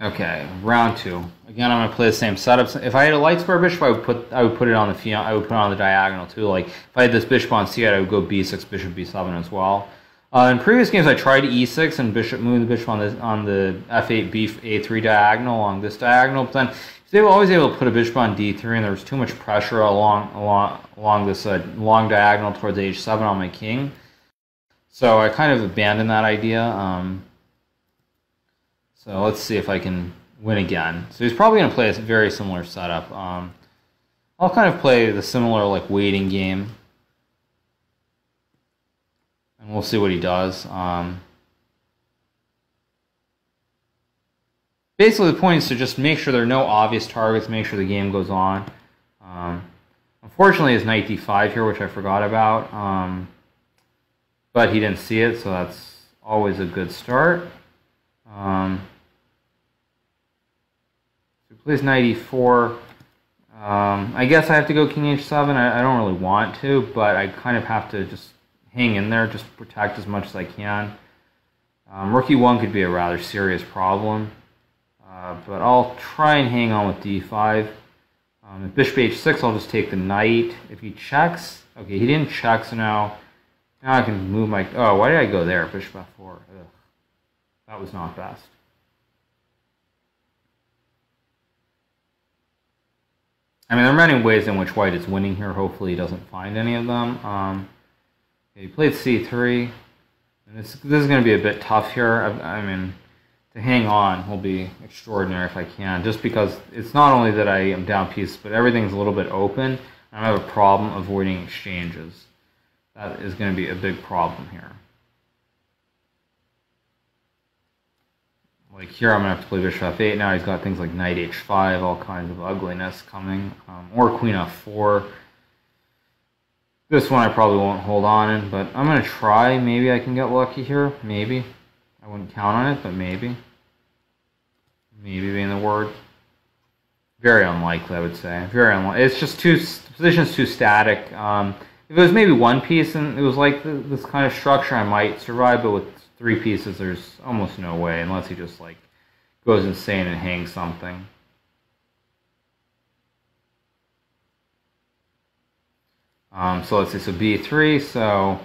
Okay, round 2. Again, I'm gonna play the same setup. If I had a light square bishop, I would put it on the diagonal too. Like if I had this bishop on c8, I would go b6, bishop b7 as well. In previous games, I tried e6 and moved the bishop on the f8, a3 diagonal along this diagonal. But then they were always able to put a bishop on d3, and there was too much pressure along this long diagonal towards h7 on my king. So I kind of abandoned that idea. So let's see if I can win again. So he's probably going to play a very similar setup. I'll kind of play the similar like waiting game, and we'll see what he does. Basically, the point is to just make sure there are no obvious targets, make sure the game goes on. Unfortunately, his knight d5 here, which I forgot about, but he didn't see it, so that's always a good start. So he plays knight e4. I guess I have to go king h7. I don't really want to, but I kind of have to just hang in there, just protect as much as I can. Rook e1 could be a rather serious problem, but I'll try and hang on with d5. If bishop h6, I'll just take the knight. If he checks, okay, he didn't check, so now I can move my... Oh, why did I go there? Bishop f4. Ugh. That was not best. I mean, there are many ways in which white is winning here. Hopefully he doesn't find any of them. Okay, he played c3. And this is going to be a bit tough here. I mean, to hang on will be extraordinary if I can. Just because it's not only that I am down pieces, but everything's a little bit open. And I have a problem avoiding exchanges. That is going to be a big problem here. Like here, I'm going to have to play bishop f8. Now he's got things like knight h5, all kinds of ugliness coming. Or queen f4. This one I probably won't hold on in, but I'm going to try. Maybe I can get lucky here. Maybe. I wouldn't count on it, but maybe. Maybe being the word. Very unlikely, I would say. Very unlikely. It's just the position's too static. If it was maybe one piece and it was like this kind of structure, I might survive, but with 3 pieces, there's almost no way, unless he just like goes insane and hangs something. So let's see, so b3, so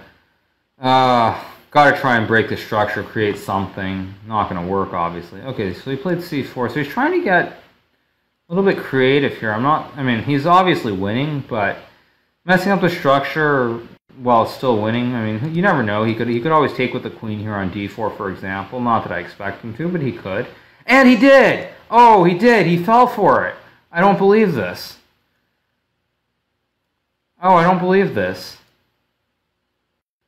gotta try and break the structure, create something. Not gonna work, obviously. Okay, so he played c4, so he's trying to get a little bit creative here. I mean, he's obviously winning, but messing up the structure while still winning, I mean, you never know. He could always take with the queen here on d4, for example. Not that I expect him to, but he could. And he did! Oh, he did! He fell for it! I don't believe this. Oh, I don't believe this.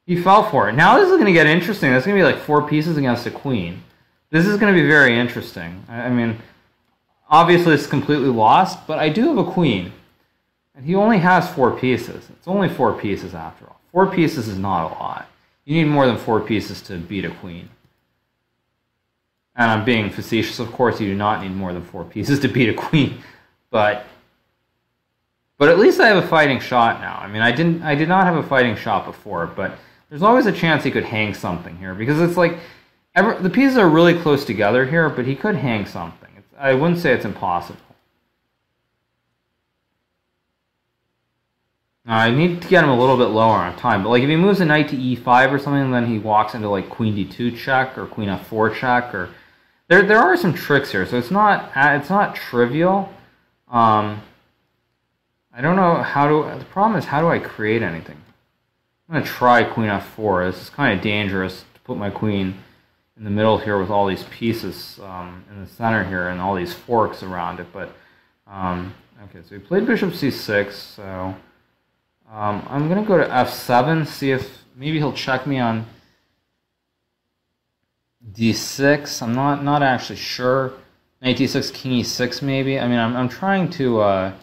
He fell for it. Now this is going to get interesting. That's going to be like 4 pieces against a queen. This is going to be very interesting. I mean, obviously it's completely lost, but I do have a queen. And he only has 4 pieces. It's only 4 pieces after all. 4 pieces is not a lot. You need more than 4 pieces to beat a queen. And I'm being facetious, of course. You do not need more than 4 pieces to beat a queen. But at least I have a fighting shot now. I mean, I did not have a fighting shot before, but there's always a chance he could hang something here. Because it's like, the pieces are really close together here, but he could hang something. I wouldn't say it's impossible. I need to get him a little bit lower on time, but like if he moves a knight to e5 or something, then he walks into like queen d2 check or queen f4 check, or there are some tricks here, so it's not trivial. I don't know how to. The problem is, how do I create anything? I'm gonna try queen f4. This is kind of dangerous to put my queen in the middle here with all these pieces in the center here and all these forks around it. But okay, so he played bishop c6, so. I'm going to go to f7, see if maybe he'll check me on d6. I'm not actually sure. Knight d6, king e6 maybe. I mean, I'm trying to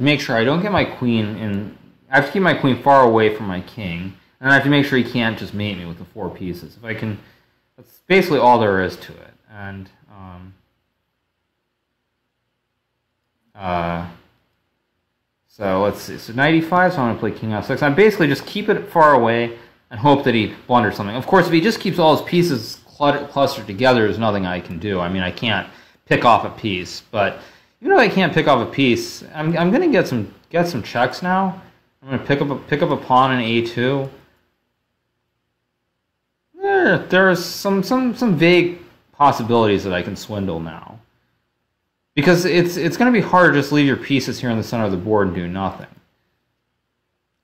make sure I don't get my queen in. I have to keep my queen far away from my king, and I have to make sure he can't just mate me with the 4 pieces. If I can, that's basically all there is to it. And so let's see. So knight e5, so I'm going to play king f6. I basically just keep it far away and hope that he blunders something. Of course, if he just keeps all his pieces clustered together, there's nothing I can do. I mean, I can't pick off a piece, but even though I can't pick off a piece, I'm going to get some checks now. I'm going to pick up a pawn in A2. There's some vague possibilities that I can swindle now, because it's going to be hard to just leave your pieces here in the center of the board and do nothing.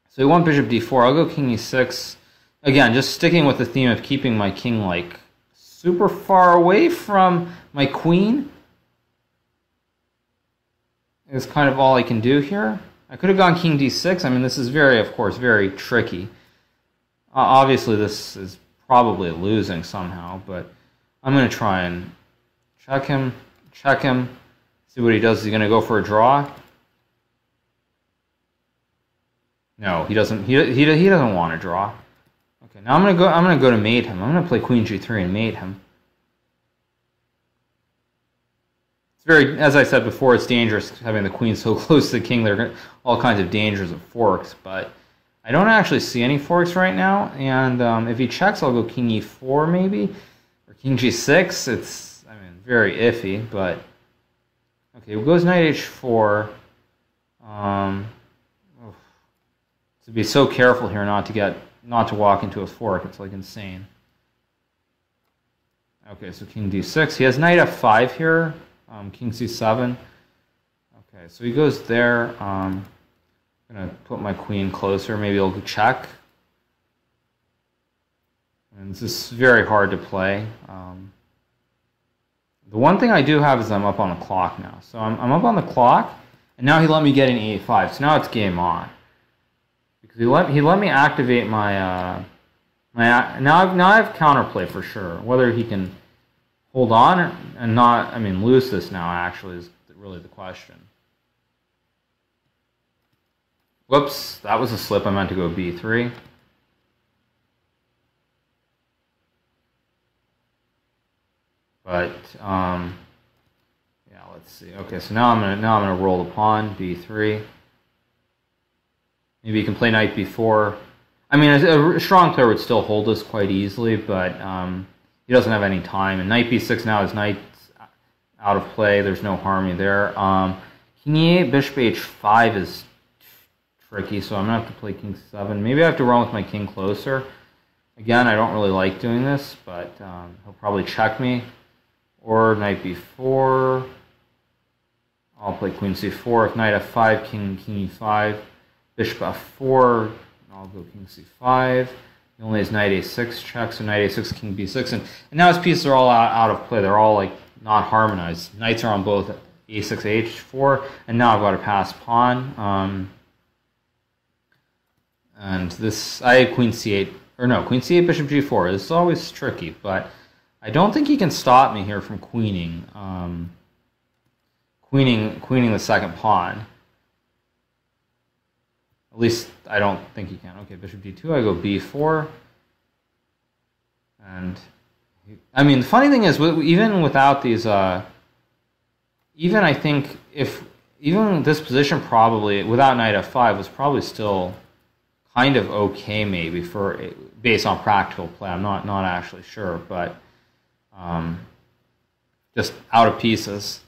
So we want bishop d4. I'll go king e6. Again, just sticking with the theme of keeping my king like super far away from my queen is kind of all I can do here. I could have gone king d6. I mean, this is of course, very tricky. Obviously, this is probably losing somehow, but I'm going to try and check him, see what he does. Is he going to go for a draw? No, he doesn't. He doesn't want to draw. Okay, now I'm going to go to mate him. I'm going to play queen g3 and mate him. As I said before, it's dangerous having the queen so close to the king. There are all kinds of dangers of forks, but I don't actually see any forks right now. And if he checks, I'll go king e4 maybe, or king g6. It's, I mean, very iffy, but okay. It goes knight h4. To be so careful here not to walk into a fork. It's like insane. Okay, so king d6. He has knight f5 here. King c7. Okay, so he goes there. I'm going to put my queen closer. Maybe he'll check. And this is very hard to play. The one thing I do have is I'm up on the clock now. So I'm up on the clock, and now he let me get an e5. So now it's game on. Because he let me activate my now I have counterplay for sure. Whether he can hold on and not, I mean, lose this now actually is really the question. Whoops, that was a slip. I meant to go b3. But yeah, let's see. Okay, so now I'm gonna roll the pawn b3. Maybe you can play knight b4. I mean, a strong player would still hold this quite easily, but he doesn't have any time. And knight b6 now is knight's out of play. There's no harmony there. King e8, bishop h5 is tricky, so I'm going to have to play king 7. Maybe I have to run with my king closer. Again, I don't really like doing this, but he'll probably check me. Or knight b4. I'll play queen c4. If knight f5, king e5. Bishop f4. I'll go king c5. He only has knight a6 check, so knight a6, king b6. And now his pieces are all out of play. They're all like not harmonized. Knights are on both a6, h4, and now I've got a pass pawn. And this, I had queen c8, or no, queen c8, bishop g4. This is always tricky, but I don't think he can stop me here from queening, queening the second pawn. At least I don't think he can. Okay, bishop d2, I go b4. And, I mean, the funny thing is, even without these, even I think even this position probably, without knight f5, was probably still kind of okay maybe based on practical play. I'm not actually sure, but just out of pieces.